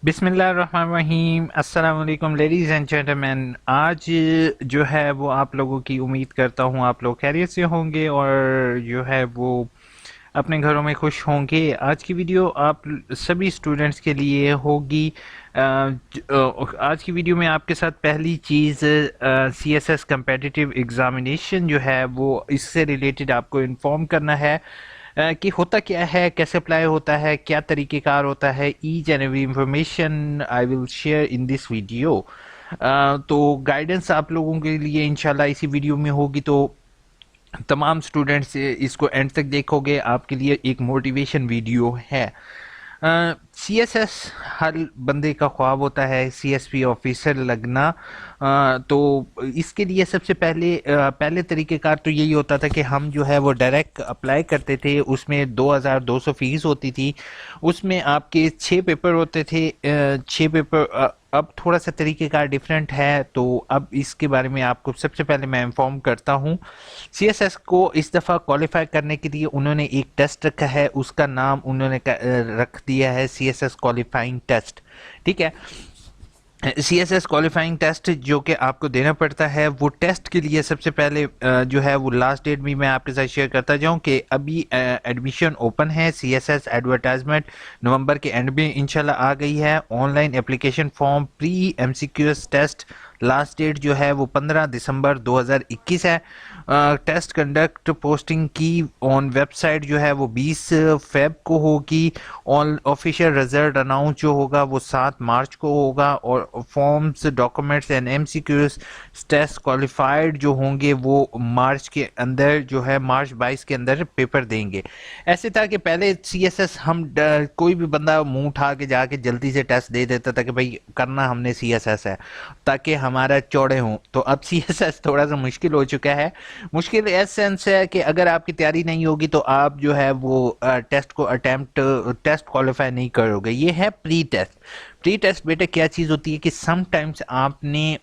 बिस्मिल्लाहिर्रहमानिर्रहीम। अस्सलाम वालेकुम लेडीज़ एंड जेंटलमैन। आज जो है वो आप लोगों की उम्मीद करता हूँ आप लोग खैरियत से होंगे और जो है वो अपने घरों में खुश होंगे। आज की वीडियो आप सभी स्टूडेंट्स के लिए होगी। आज की वीडियो में आपके साथ पहली चीज़ CSS कम्पिटिटिव एग्ज़ामिनेशन जो है वो इससे रिलेटेड आपको इन्फॉर्म करना है कि होता क्या है, कैसे अप्लाई होता है, क्या तरीक़ेकार होता है। Each and every information I will share in this video. तो गाइडेंस आप लोगों के लिए इंशाल्लाह इसी वीडियो में होगी, तो तमाम स्टूडेंट्स इसको एंड तक देखोगे, आपके लिए एक मोटिवेशन वीडियो है। CSS हर बंदे का ख्वाब होता है CSP ऑफिसर लगना। तो इसके लिए सबसे पहले तरीक़ेकार तो यही होता था कि हम जो है वो डायरेक्ट अप्लाई करते थे। उसमें 2200 फीस होती थी। उसमें आपके 6 पेपर होते थे। 6 पेपर। अब थोड़ा सा तरीक़ेकार डिफरेंट है, तो अब इसके बारे में आपको सबसे पहले मैं इन्फॉर्म करता हूँ। CSS को इस दफ़ा क्वालिफाई करने के लिए उन्होंने एक टेस्ट रखा है, उसका नाम उन्होंने रख दिया है CSS क्वालिफाइंग टेस्ट। ठीक है। CSS क्वालिफाइंग टेस्ट जो कि आपको देना पड़ता है, वो टेस्ट के लिए सबसे पहले जो है वो लास्ट डेट भी मैं आपके साथ शेयर करता जाऊं कि अभी एडमिशन ओपन है। CSS एडवर्टाइजमेंट नवंबर के एंड में इंशाल्लाह आ गई है। Online application form pre MCQ test last date जो है वो 15 दिसंबर 2021 है। टेस्ट कंडक्ट पोस्टिंग की ऑन वेबसाइट जो है वो 20 फेब को होगी। ऑन ऑफिशियल रिजल्ट अनाउंस जो होगा वो 7 मार्च को होगा। और forms, documents and MCQs test qualified जो होंगे वो मार्च के अंदर जो है मार्च 22 के अंदर पेपर देंगे। ऐसे था कि पहले CSS हम कोई भी बंदा मुंह उठा के जाके जल्दी से टेस्ट दे देता था कि भाई करना हमने CSS है ताकि हमारा चौड़े हों। तो अब CSS थोड़ा सा मुश्किल हो चुका है। मुश्किल इस सेंस है कि अगर आपकी तैयारी नहीं होगी तो आप जो है वो टेस्ट को टेस्ट क्वालिफाई नहीं करोगे। ये है प्री टेस्ट। प्री टेस्ट बेटा क्या चीज़ होती है कि समटाइम्स आपने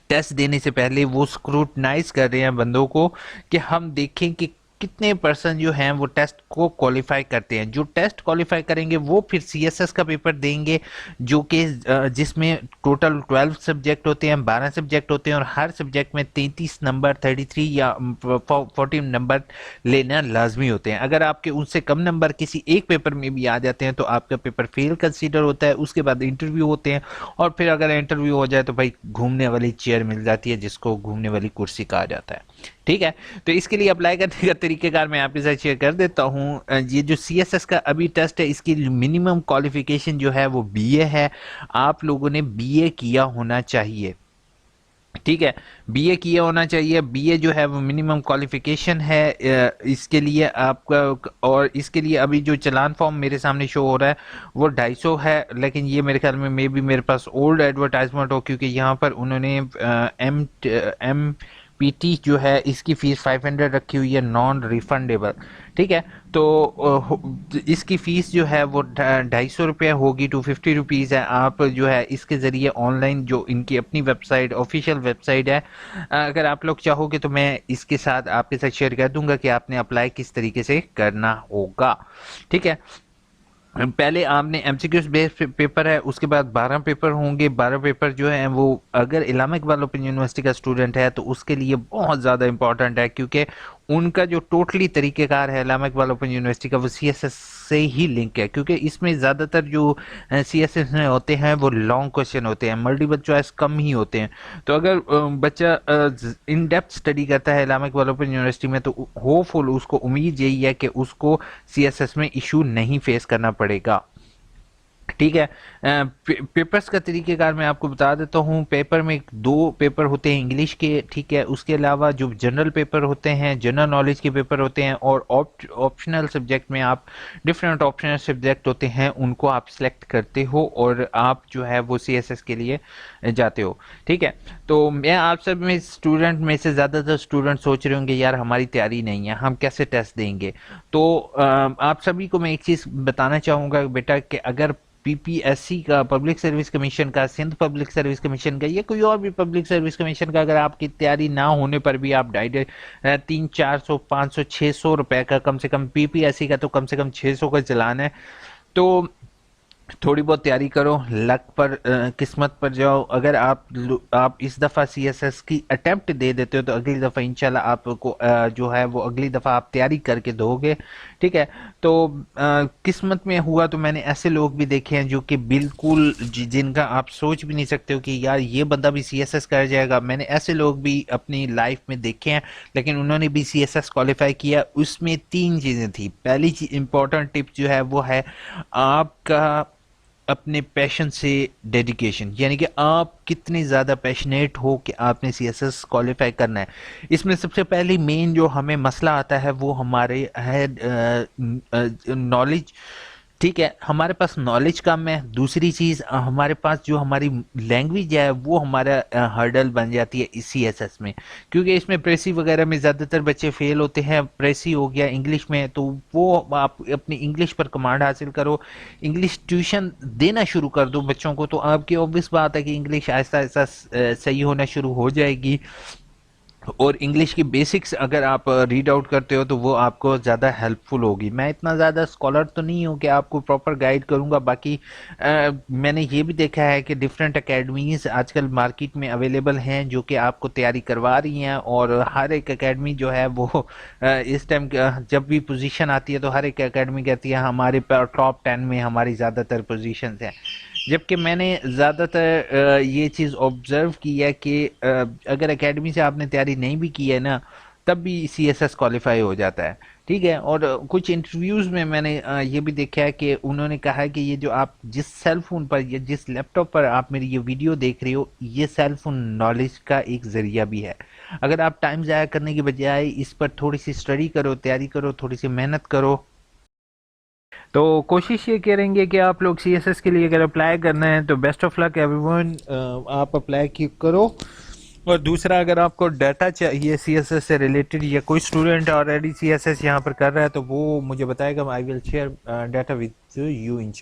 टेस्ट देने से पहले वो स्क्रूटनाइज कर रहे हैं बंदों को कि हम देखें कि कितने पर्सन जो हैं वो टेस्ट को क्वालिफाई करते हैं। जो टेस्ट क्वालिफाई करेंगे वो फिर CSS का पेपर देंगे, जो कि जिसमें टोटल 12 सब्जेक्ट होते हैं, 12 सब्जेक्ट होते हैं और हर सब्जेक्ट में 33 नंबर 33 या 40 नंबर लेना लाजमी होते हैं। अगर आपके उनसे कम नंबर किसी एक पेपर में भी आ जाते हैं तो आपका पेपर फेल कंसीडर होता है। उसके बाद इंटरव्यू होते हैं और फिर अगर इंटरव्यू हो जाए तो भाई घूमने वाली चेयर मिल जाती है, जिसको घूमने वाली कुर्सी कहा जाता है। ठीक है। तो इसके लिए अप्लाई करने का तरीकेकार मैं आपके साथ शेयर कर देता हूँ। ये जो CSS का अभी टेस्ट है, इसकी मिनिमम क्वालिफिकेशन जो है वो BA है। आप लोगों ने BA किया होना चाहिए। ठीक है, BA किया होना चाहिए। BA जो है वो मिनिमम क्वालिफिकेशन है इसके लिए आपका। और इसके लिए अभी जो चलान फॉर्म मेरे सामने शो हो रहा है वो 250 है, लेकिन ये मेरे ख्याल में मे बी मेरे पास ओल्ड एडवर्टाइजमेंट हो, क्योंकि यहाँ पर उन्होंने MPT जो है इसकी फीस 500 रखी हुई है, नॉन रिफंडेबल। ठीक है। तो इसकी फ़ीस जो है वो 250 होगी, 250 रुपीज़ है। आप जो है इसके ज़रिए ऑनलाइन जो इनकी अपनी वेबसाइट ऑफिशियल वेबसाइट है, अगर आप लोग चाहोगे तो मैं इसके साथ आपके साथ शेयर कर दूंगा कि आपने अप्लाई किस तरीके से करना होगा। ठीक है। पहले आपने MCQ बेस्ड पेपर है, उसके बाद 12 पेपर होंगे। 12 पेपर जो है वो अगर इस्लामिक इकबाल ओपन यूनिवर्सिटी का स्टूडेंट है तो उसके लिए बहुत ज़्यादा इंपॉर्टेंट है, क्योंकि उनका जो टोटली तरीक़ेकार है इस्लामिक इकबाल ओपन यूनिवर्सिटी का वो CSS से ही लिंक है, क्योंकि इसमें ज़्यादातर जो CSS में होते हैं वो लॉन्ग क्वेश्चन होते हैं, मल्टीपल चॉइस कम ही होते हैं। तो अगर बच्चा इन डेप्थ स्टडी करता है इस्लामिक इकबाल ओपन यूनिवर्सिटी में तो होपफुल उसको उम्मीद यही है कि उसको CSS में इशू नहीं फेस करना पड़ेगा। ठीक है। पेपर्स का तरीक़ेकार मैं आपको बता देता हूँ। पेपर में 2 पेपर होते हैं इंग्लिश के। ठीक है। उसके अलावा जो जनरल पेपर होते हैं, जनरल नॉलेज के पेपर होते हैं, और ऑप्शनल सब्जेक्ट में आप डिफरेंट ऑप्शनल सब्जेक्ट होते हैं उनको आप सिलेक्ट करते हो और आप जो है वो CSS के लिए जाते हो। ठीक है। तो मैं आप सब में स्टूडेंट में से ज़्यादातर स्टूडेंट सोच रहे होंगे यार हमारी तैयारी नहीं है, हम कैसे टेस्ट देंगे। तो आप सभी को मैं एक चीज़ बताना चाहूँगा बेटा कि अगर PPSC का, पब्लिक सर्विस कमीशन का, सिंध पब्लिक सर्विस कमीशन का या कोई और भी पब्लिक सर्विस कमीशन का, अगर आपकी तैयारी ना होने पर भी आप डायरेक्ट 300, 400, 500, 600 रुपए का कम से कम, PPSC का तो कम से कम 600 का चलान है, तो थोड़ी बहुत तैयारी करो, लक पर किस्मत पर जाओ। अगर आप इस दफ़ा सीएसएस की अटेम्प्ट दे देते हो तो अगली दफ़ा इंशाल्लाह आपको जो है वो अगली दफ़ा आप तैयारी करके दोगे। ठीक है। तो किस्मत में हुआ तो मैंने ऐसे लोग भी देखे हैं जो कि बिल्कुल जिनका आप सोच भी नहीं सकते हो कि यार ये बंदा भी सीएसएस कर जाएगा। मैंने ऐसे लोग भी अपनी लाइफ में देखे हैं, लेकिन उन्होंने भी सीएसएस क्वालिफाई किया। उसमें तीन चीज़ें थी। पहली चीज इंपॉर्टेंट टिप जो है वो है आपका अपने पैशन से डेडिकेशन, यानी कि आप कितने ज़्यादा पैशनेट हो कि आपने सीएसएस क्वालिफाई करना है। इसमें सबसे पहले मेन जो हमें मसला आता है वो हमारे है नॉलेज। ठीक है, हमारे पास नॉलेज कम है। दूसरी चीज़ हमारे पास जो हमारी लैंग्वेज है वो हमारा हर्डल बन जाती है इस सीएसएस में, क्योंकि इसमें प्रेसी वगैरह में ज़्यादातर बच्चे फेल होते हैं। प्रेसी हो गया इंग्लिश में, तो वो आप अपनी इंग्लिश पर कमांड हासिल करो। इंग्लिश ट्यूशन देना शुरू कर दो बच्चों को, तो आपकी ऑब्वियस बात है कि इंग्लिश आहिस्ता आहिस्ता सही होना शुरू हो जाएगी। और इंग्लिश की बेसिक्स अगर आप रीड आउट करते हो तो वो आपको ज़्यादा हेल्पफुल होगी। मैं इतना ज़्यादा स्कॉलर तो नहीं हूँ कि आपको प्रॉपर गाइड करूँगा। बाकी मैंने ये भी देखा है कि डिफरेंट एकेडमीज़ आजकल मार्केट में अवेलेबल हैं जो कि आपको तैयारी करवा रही हैं, और हर एक एकेडमी जो है वो इस टाइम जब भी पोजीशन आती है तो हर एक एकेडमी कहती है हमारे टॉप 10 में हमारी ज़्यादातर पोजीशन हैं। जबकि मैंने ज़्यादातर ये चीज़ ऑब्ज़र्व की है कि अगर एकेडमी से आपने तैयारी नहीं भी की है ना, तब भी सीएसएस क्वालिफाई हो जाता है। ठीक है। और कुछ इंटरव्यूज़ में मैंने ये भी देखा है कि उन्होंने कहा है कि ये जो आप जिस सेल फोन पर या जिस लैपटॉप पर आप मेरी ये वीडियो देख रहे हो, ये सेल फोन नॉलेज का एक ज़रिया भी है। अगर आप टाइम ज़ाया करने की बजाय इस पर थोड़ी सी स्टडी करो, तैयारी करो, थोड़ी सी मेहनत करो, तो कोशिश ये करेंगे कि आप लोग सीएसएस के लिए अगर अप्लाई करना है तो बेस्ट ऑफ लक एवरीवन। आप अप्लाई करो। और दूसरा, अगर आपको डाटा चाहिए सीएसएस से रिलेटेड या कोई स्टूडेंट ऑलरेडी सीएसएस यहाँ पर कर रहा है तो वो मुझे बताएगा। I will share data with you in